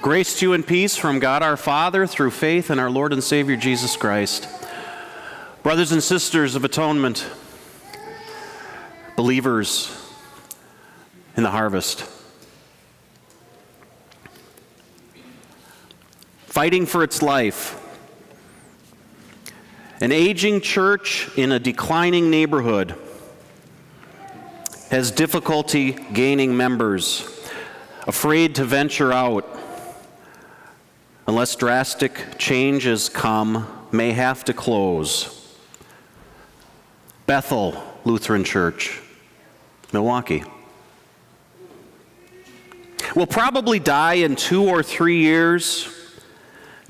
Grace to you and peace from God our Father through faith in our Lord and Savior Jesus Christ. Brothers and sisters of atonement, believers in the harvest, fighting for its life, an aging church in a declining neighborhood has difficulty gaining members, afraid to venture out, unless drastic changes come, may have to close. Bethel Lutheran Church, Milwaukee. Will probably die in 2 or 3 years,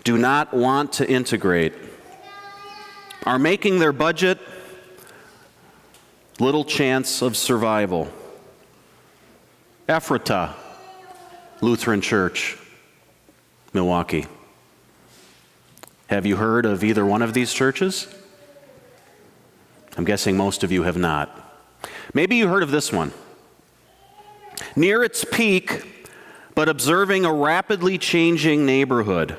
do not want to integrate. Are making their budget, little chance of survival. Ephrata Lutheran Church, Milwaukee. Have you heard of either one of these churches? I'm guessing most of you have not. Maybe you heard of this one. Near its peak, but observing a rapidly changing neighborhood,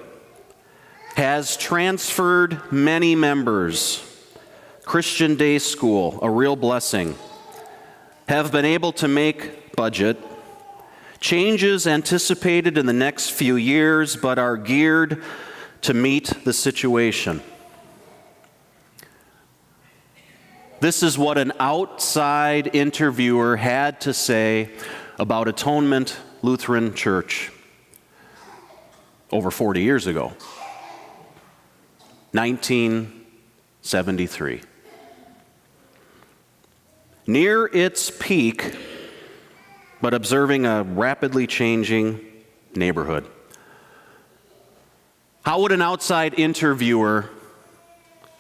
has transferred many members. Christian day school, a real blessing. Have been able to make budget. Changes anticipated in the next few years, but are geared to meet the situation. This is what an outside interviewer had to say about Atonement Lutheran Church over 40 years ago, 1973. Near its peak, but observing a rapidly changing neighborhood. How would an outside interviewer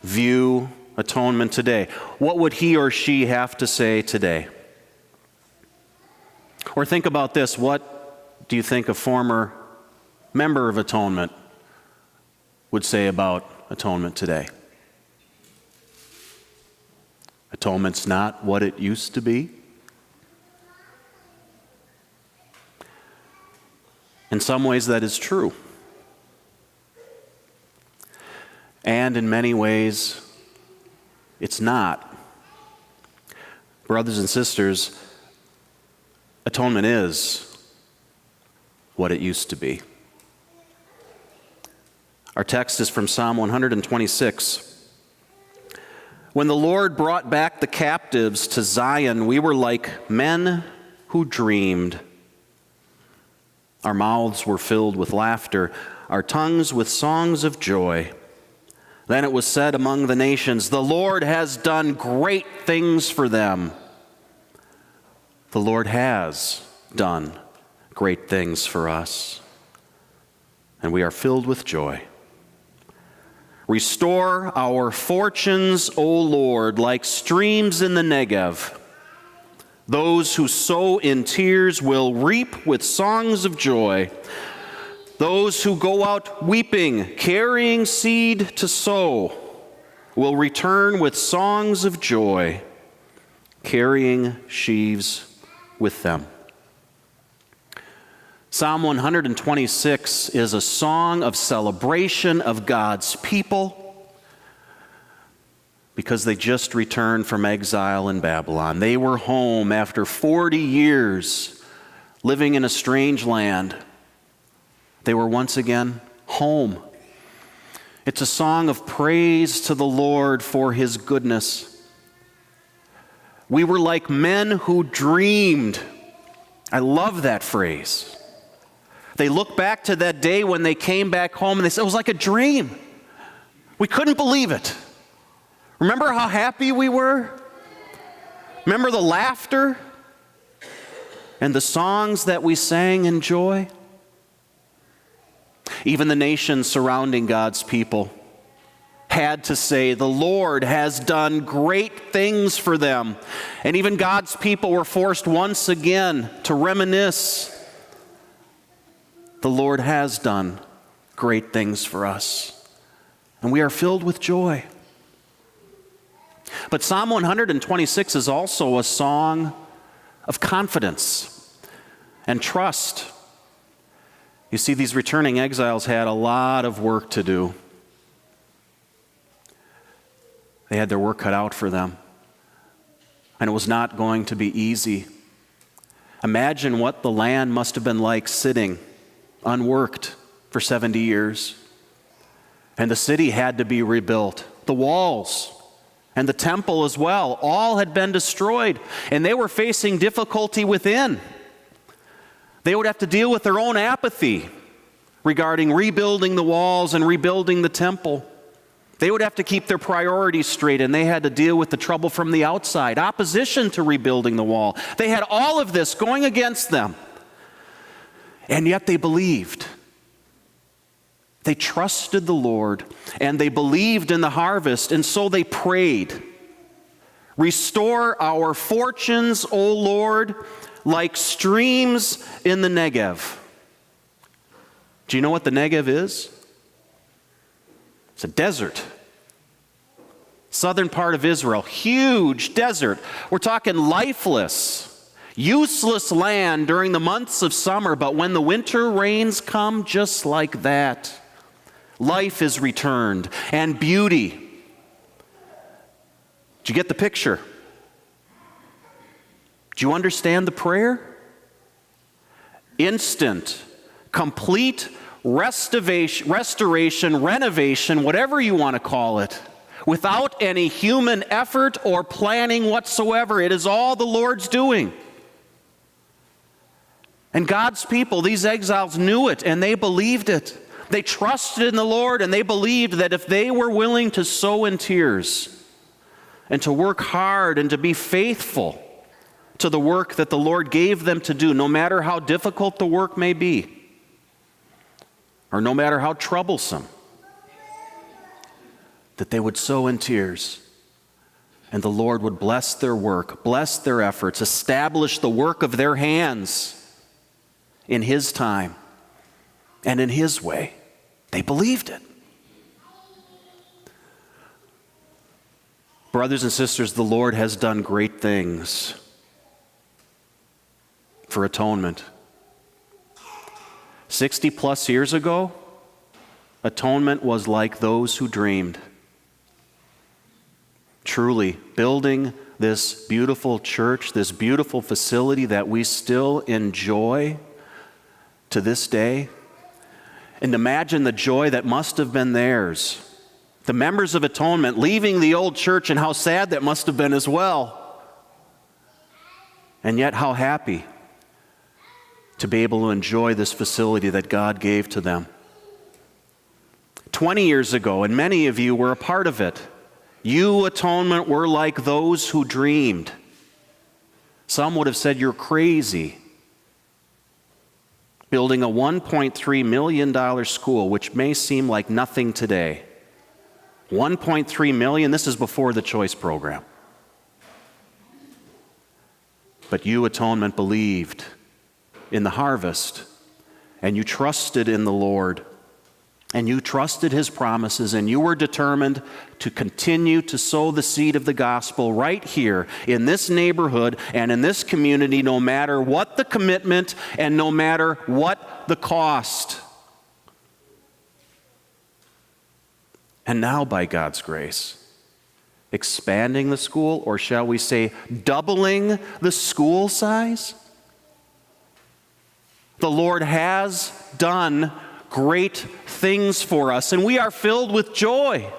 view Atonement today? What would he or she have to say today? Or think about this, what do you think a former member of Atonement would say about Atonement today? Atonement's not what it used to be. In some ways, that is true. And in many ways, it's not. Brothers and sisters, Atonement is what it used to be. Our text is from Psalm 126. When the Lord brought back the captives to Zion, we were like men who dreamed. Our mouths were filled with laughter, our tongues with songs of joy. Then it was said among the nations, the Lord has done great things for them. The Lord has done great things for us, and we are filled with joy. Restore our fortunes, O Lord, like streams in the Negev. Those who sow in tears will reap with songs of joy. Those who go out weeping, carrying seed to sow, will return with songs of joy, carrying sheaves with them. Psalm 126 is a song of celebration of God's people because they just returned from exile in Babylon. They were home after 40 years living in a strange land. They were once again home. It's a song of praise to the Lord for His goodness. We were like men who dreamed. I love that phrase. They look back to that day when they came back home and they said, it was like a dream. We couldn't believe it. Remember how happy we were? Remember the laughter and the songs that we sang in joy? Even the nations surrounding God's people had to say, the Lord has done great things for them. And even God's people were forced once again to reminisce, the Lord has done great things for us. And we are filled with joy. But Psalm 126 is also a song of confidence and trust. You see, these returning exiles had a lot of work to do. They had their work cut out for them. And it was not going to be easy. Imagine what the land must have been like sitting unworked for 70 years. And the city had to be rebuilt. The walls and the temple as well, all had been destroyed. And they were facing difficulty within. They would have to deal with their own apathy regarding rebuilding the walls and rebuilding the temple. They would have to keep their priorities straight, and they had to deal with the trouble from the outside, opposition to rebuilding the wall. They had all of this going against them. And yet they believed. They trusted the Lord, and they believed in the harvest, and so they prayed. Restore our fortunes, O Lord, like streams in the Negev. Do you know what the Negev is? It's a desert. Southern part of Israel, huge desert. We're talking lifeless, useless land during the months of summer, but when the winter rains come, just like that, life is returned and beauty. Did you get the picture? Do you understand the prayer? Instant, complete restoration, renovation, whatever you want to call it, without any human effort or planning whatsoever. It is all the Lord's doing. And God's people, these exiles, knew it and they believed it. They trusted in the Lord, and they believed that if they were willing to sow in tears and to work hard and to be faithful to the work that the Lord gave them to do, no matter how difficult the work may be, or no matter how troublesome, that they would sow in tears, and the Lord would bless their work, bless their efforts, establish the work of their hands in His time and in His way. They believed it. Brothers and sisters, the Lord has done great things for atonement. 60 plus years ago, atonement was like those who dreamed. Truly, building this beautiful church, this beautiful facility that we still enjoy to this day. And imagine the joy that must have been theirs. The members of Atonement leaving the old church, and how sad that must have been as well. And yet how happy to be able to enjoy this facility that God gave to them. 20 years ago, and many of you were a part of it, you, Atonement, were like those who dreamed. Some would have said you're crazy. Building a $1.3 million school, which may seem like nothing today. $1.3 million, this is before the choice program. But you, Atonement, believed in the harvest, and you trusted in the Lord, and you trusted His promises, and you were determined to continue to sow the seed of the gospel right here in this neighborhood and in this community, no matter what the commitment and no matter what the cost. And now, by God's grace, expanding the school, or shall we say doubling the school size? The Lord has done great things for us, and we are filled with joy.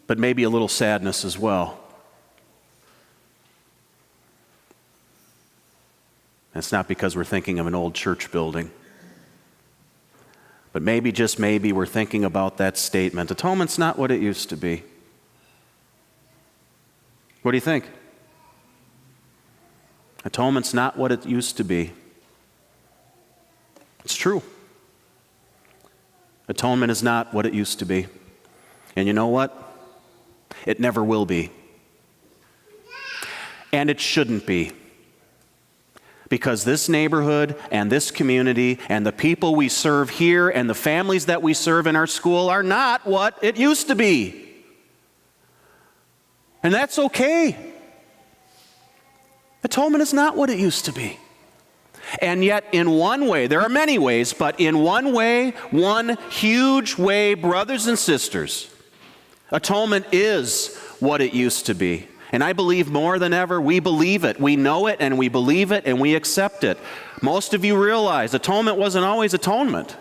But maybe a little sadness as well. It's not because we're thinking of an old church building, but maybe, just maybe, we're thinking about that statement, atonement's not what it used to be. What do you think? Atonement's not what it used to be. It's true. Atonement is not what it used to be. And you know what? It never will be. And it shouldn't be. Because this neighborhood and this community and the people we serve here and the families that we serve in our school are not what it used to be. And that's okay. Atonement is not what it used to be. And yet, in one way, there are many ways, but in one way, one huge way, brothers and sisters, atonement is what it used to be. And I believe more than ever, we believe it. We know it, and we believe it, and we accept it. Most of you realize atonement wasn't always atonement.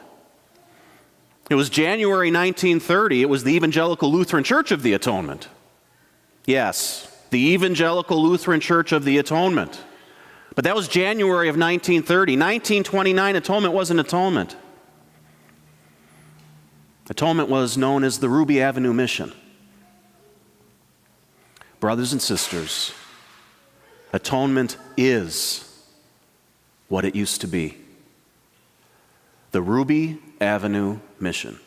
It was January 1930. It was the Evangelical Lutheran Church of the Atonement. Yes, the Evangelical Lutheran Church of the Atonement. But that was January of 1930. 1929, atonement wasn't atonement. Atonement was known as the Ruby Avenue Mission. Brothers and sisters, atonement is what it used to be. The Ruby Avenue Mission.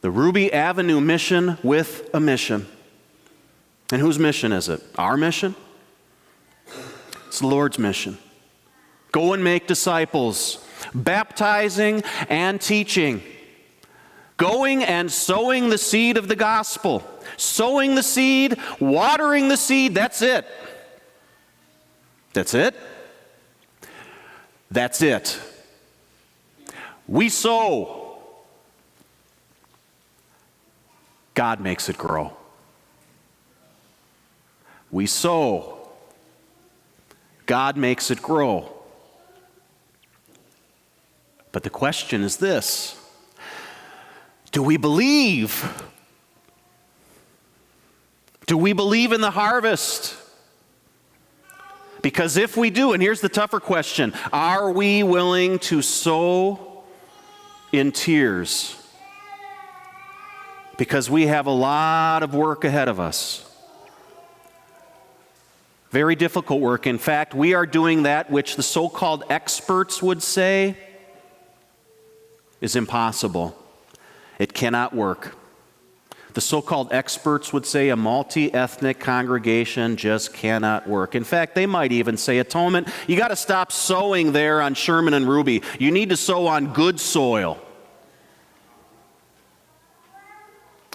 The Ruby Avenue Mission with a mission. And whose mission is it? Our mission? It's the Lord's mission. Go and make disciples, baptizing and teaching. Going and sowing the seed of the gospel. Sowing the seed, watering the seed, that's it. That's it? That's it. We sow. God makes it grow. We sow. God makes it grow. But the question is this: do we believe? Do we believe in the harvest? Because if we do, and here's the tougher question, are we willing to sow in tears? Because we have a lot of work ahead of us. Very difficult work. In fact, we are doing that which the so-called experts would say is impossible. It cannot work. The so-called experts would say a multi-ethnic congregation just cannot work. In fact, they might even say atonement, you got to stop sowing there on Sherman and Ruby. You need to sow on good soil.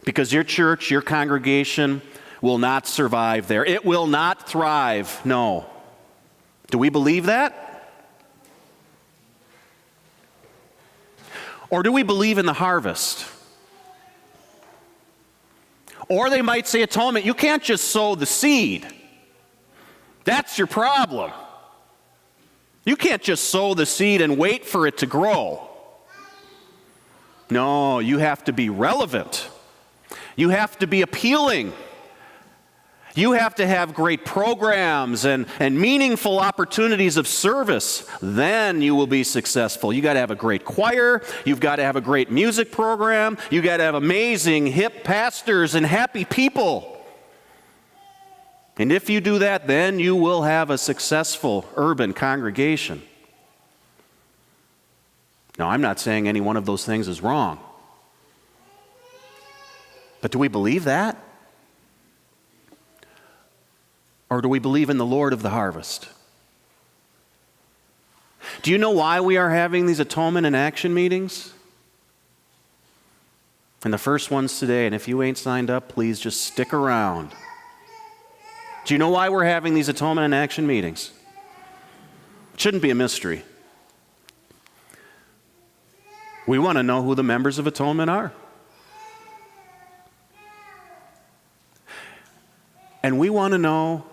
Because your church, your congregation will not survive there. It will not thrive. No. Do we believe that? Or do we believe in the harvest? Or they might say, atonement, you can't just sow the seed. That's your problem. You can't just sow the seed and wait for it to grow. No, you have to be relevant. You have to be appealing. You have to have great programs and meaningful opportunities of service. Then you will be successful. You got to have a great choir. You've got to have a great music program. You got to have amazing, hip pastors and happy people. And if you do that, then you will have a successful urban congregation. Now, I'm not saying any one of those things is wrong. But do we believe that? Or do we believe in the Lord of the harvest? Do you know why we are having these atonement and action meetings? And the first one's today, and if you ain't signed up, please just stick around. Do you know why we're having these atonement and action meetings? It shouldn't be a mystery. We want to know who the members of atonement are. And we want to know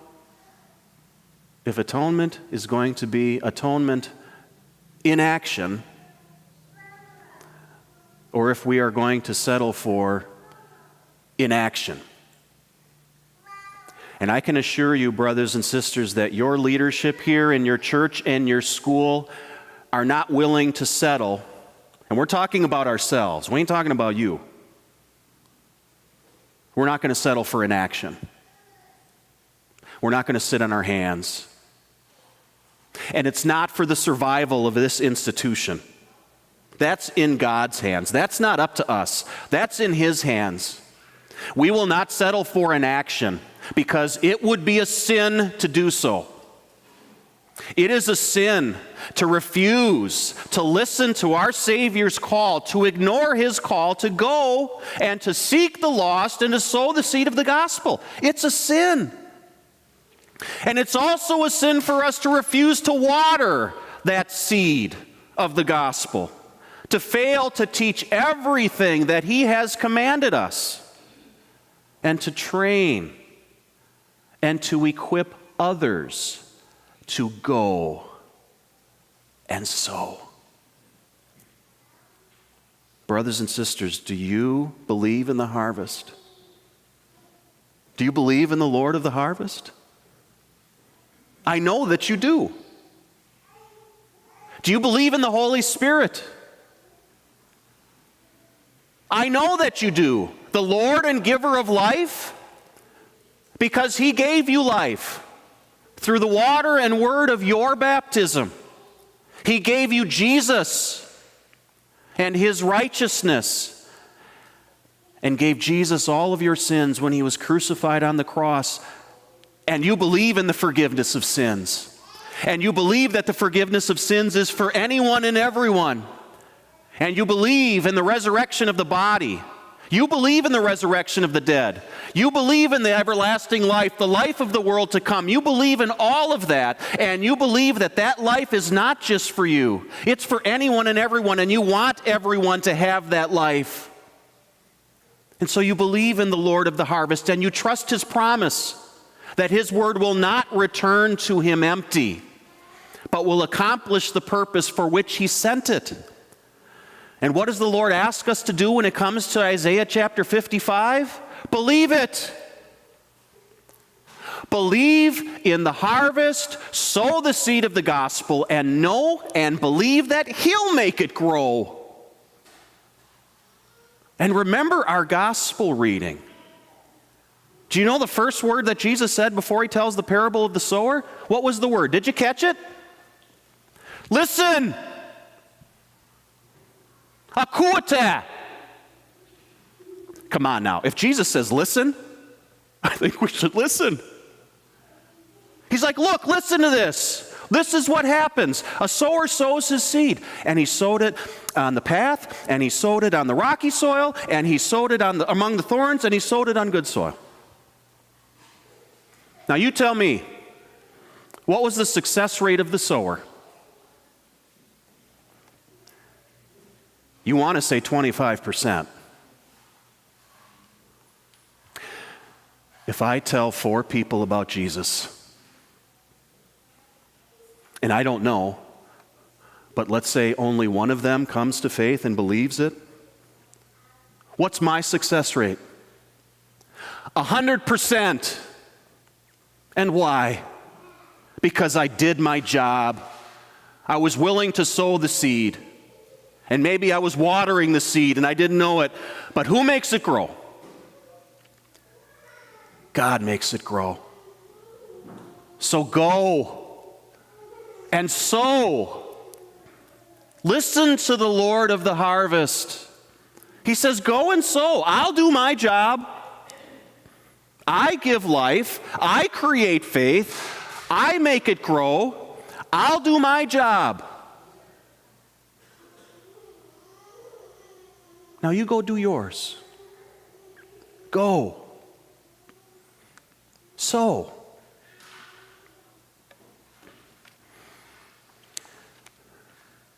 if atonement is going to be atonement in action, or if we are going to settle for inaction. And I can assure you, brothers and sisters, that your leadership here in your church and your school are not willing to settle. And we're talking about ourselves. We ain't talking about you. We're not going to settle for inaction. We're not going to sit on our hands. And it's not for the survival of this institution. That's in God's hands. That's not up to us. That's in His hands. We will not settle for inaction because it would be a sin to do so. It is a sin to refuse to listen to our Savior's call, to ignore His call, to go and to seek the lost and to sow the seed of the gospel. It's a sin. And it's also a sin for us to refuse to water that seed of the gospel, to fail to teach everything that he has commanded us, and to train and to equip others to go and sow. Brothers and sisters, do you believe in the harvest? Do you believe in the Lord of the harvest? I know that you do. Do you believe in the Holy Spirit? I know that you do. The Lord and giver of life, because he gave you life through the water and word of your baptism. He gave you Jesus and his righteousness, and gave Jesus all of your sins when he was crucified on the cross. And you believe in the forgiveness of sins. And you believe that the forgiveness of sins is for anyone and everyone. And you believe in the resurrection of the body. You believe in the resurrection of the dead. You believe in the everlasting life, the life of the world to come. You believe in all of that, and you believe that that life is not just for you. It's for anyone and everyone, and you want everyone to have that life. And so you believe in the Lord of the harvest, and you trust his promise that his word will not return to him empty, but will accomplish the purpose for which he sent it. And what does the Lord ask us to do when it comes to Isaiah chapter 55? Believe it. Believe in the harvest, sow the seed of the gospel, and know and believe that he'll make it grow. And remember our gospel reading. Do you know the first word that Jesus said before he tells the parable of the sower? What was the word? Did you catch it? Listen. Akuata. Come on now. If Jesus says listen, I think we should listen. He's like, look, listen to this. This is what happens. A sower sows his seed, and he sowed it on the path, and he sowed it on the rocky soil, and he sowed it among the thorns, and he sowed it on good soil. Now you tell me, what was the success rate of the sower? You want to say 25%. If I tell 4 people about Jesus, and I don't know, but let's say only one of them comes to faith and believes it, what's my success rate? 100%. And why? Because I did my job. I was willing to sow the seed. And maybe I was watering the seed and I didn't know it. But who makes it grow? God makes it grow. So go and sow. Listen to the Lord of the harvest. He says, go and sow. I'll do my job. I give life. I create faith. I make it grow. I'll do my job. Now you go do yours. Go. Sow.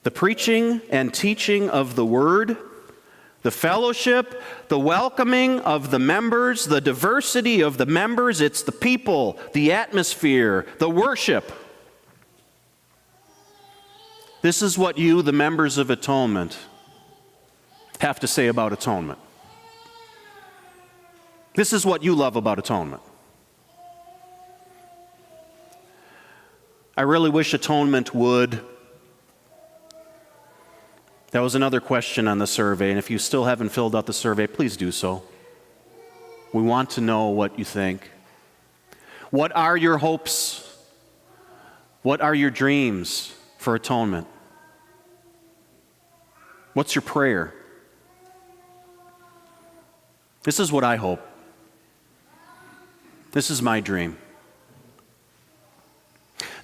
The preaching and teaching of the word, the fellowship, the welcoming of the members, the diversity of the members, it's the people, the atmosphere, the worship. This is what you, the members of Atonement, have to say about atonement. This is what you love about atonement. I really wish atonement would. That was another question on the survey, and if you still haven't filled out the survey, please do so. We want to know what you think. What are your hopes? What are your dreams for atonement? What's your prayer? This is what I hope. This is my dream.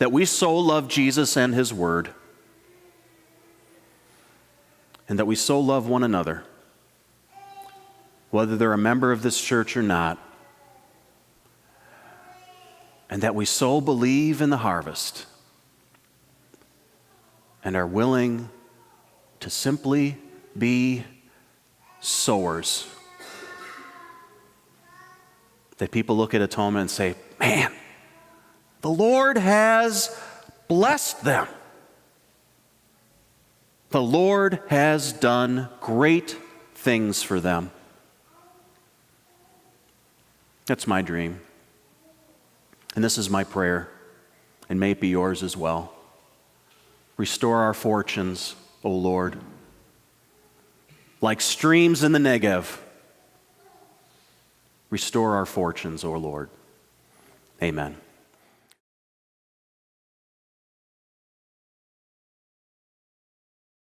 That we so love Jesus and his word, and that we so love one another, whether they're a member of this church or not, and that we so believe in the harvest and are willing to simply be sowers. That people look at Atonement and say, man, the Lord has blessed them. The Lord has done great things for them. That's my dream. And this is my prayer, and may it be yours as well. Restore our fortunes, O Lord, like streams in the Negev. Restore our fortunes, O Lord. Amen.